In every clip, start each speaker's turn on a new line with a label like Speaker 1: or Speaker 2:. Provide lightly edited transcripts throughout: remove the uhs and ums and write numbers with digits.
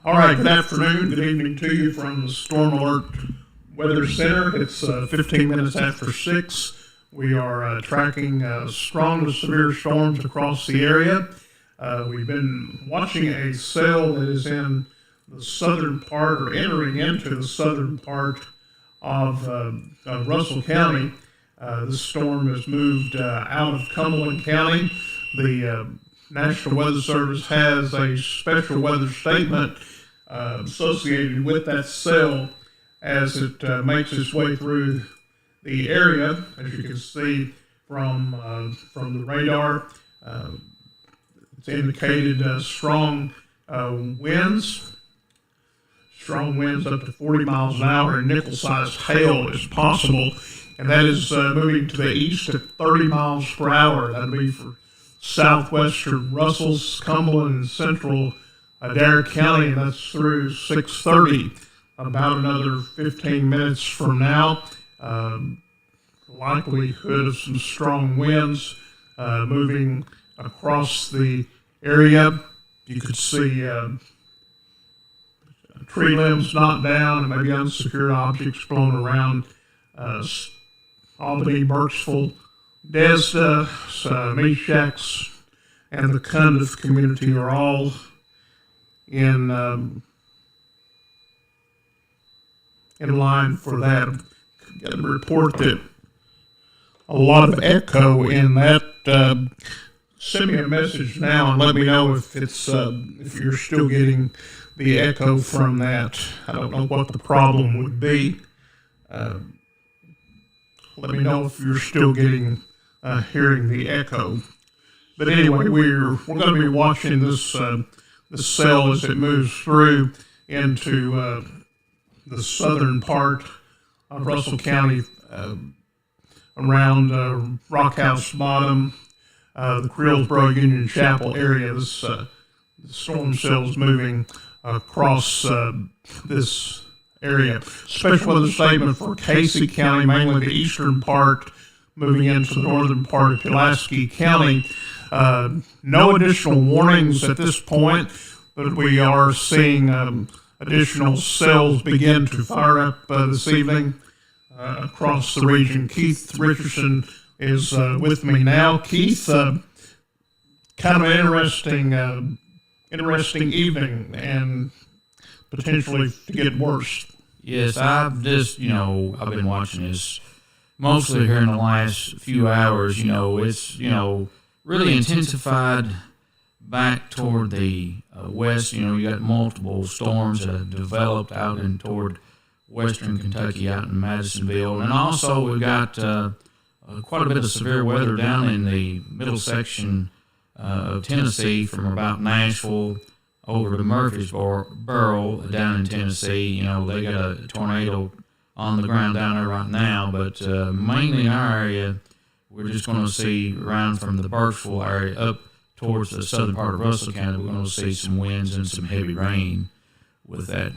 Speaker 1: All right, good afternoon, good evening to you from the Storm Alert Weather Center. It's 15 minutes after 6. We are tracking strong to severe storms across the area. We've been watching a cell that is in the southern part, or entering into the southern part of Russell County. This storm has moved out of Cumberland County. The National Weather Service has a special weather statement associated with that cell as it makes its way through the area. As you can see from the radar, it's indicated strong winds up to 40 miles an hour, and nickel-sized hail is possible, and that is moving to the east at 30 miles per hour. That'll be for southwestern Russell, Cumberland, and central Adair County, and that's through 6:30. About another 15 minutes from now, likelihood of some strong winds moving across the area. You could see tree limbs knocked down and maybe unsecured objects blown around. Albany, Burkesville, Desda, Meshax, and the Cundiff community are all in line for that. I've got a report that a lot of echo in that. Send me a message now and let me know if it's if you're still getting the echo from that. I don't know what the problem would be. Let me know if you're still getting hearing the echo. But anyway, we're going to be watching this cell as it moves through into the southern part of Russell County, around Rockhouse Bottom, the Creelsboro Union Chapel area. This the storm cell is moving across this area. Special weather statement for Casey County, mainly the eastern part, moving into the northern part of Pulaski County. No additional warnings at this point, but we are seeing additional cells begin to fire up this evening across the region. Keith Richardson is with me now. Keith, kind of an interesting evening, and potentially to get worse.
Speaker 2: Yes, I've been watching this mostly here in the last few hours. It's, really intensified back toward the west. You got multiple storms that have developed out in toward western Kentucky, out in Madisonville. And also we've got quite a bit of severe weather down in the middle section of Tennessee, from about Nashville over to Murfreesboro down in Tennessee. They got a tornado on the ground down there right now, but mainly in our area, we're just going to see around from the Burkesville area up towards the southern part of Russell County. We're going to see some winds and some heavy rain with that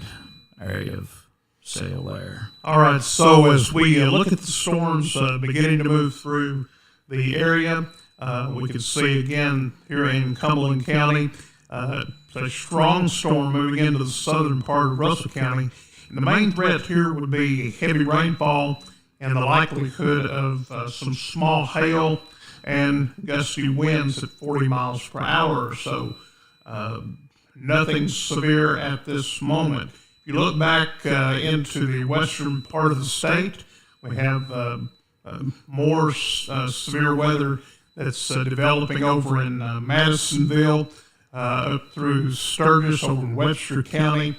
Speaker 2: area of cell there.
Speaker 1: All right, so as we look at the storms beginning to move through the area, we can see again here in Cumberland County, a strong storm moving into the southern part of Russell County. And the main threat here would be heavy rainfall and the likelihood of some small hail and gusty winds at 40 miles per hour. So nothing severe at this moment. If you look back into the western part of the state, we have more severe weather that's developing over in Madisonville, up through Sturgis, over in Webster County,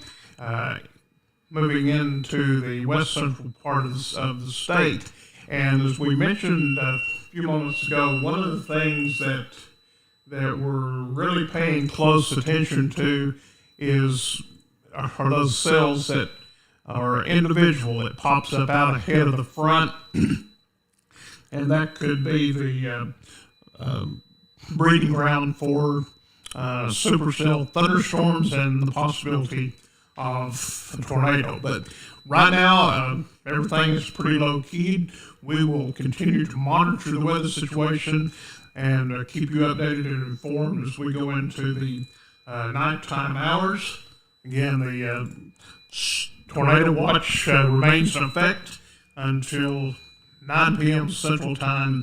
Speaker 1: moving into the west central part of the state. And as we mentioned a few moments ago, one of the things that we're really paying close attention to are those cells that are individual, that pops up out ahead of the front, and that could be the breeding ground for supercell thunderstorms and the possibility of a tornado. But right now, everything is pretty low-keyed. We will continue to monitor the weather situation and keep you updated and informed as we go into the nighttime hours. Again, the tornado watch remains in effect until 9 p.m. Central Time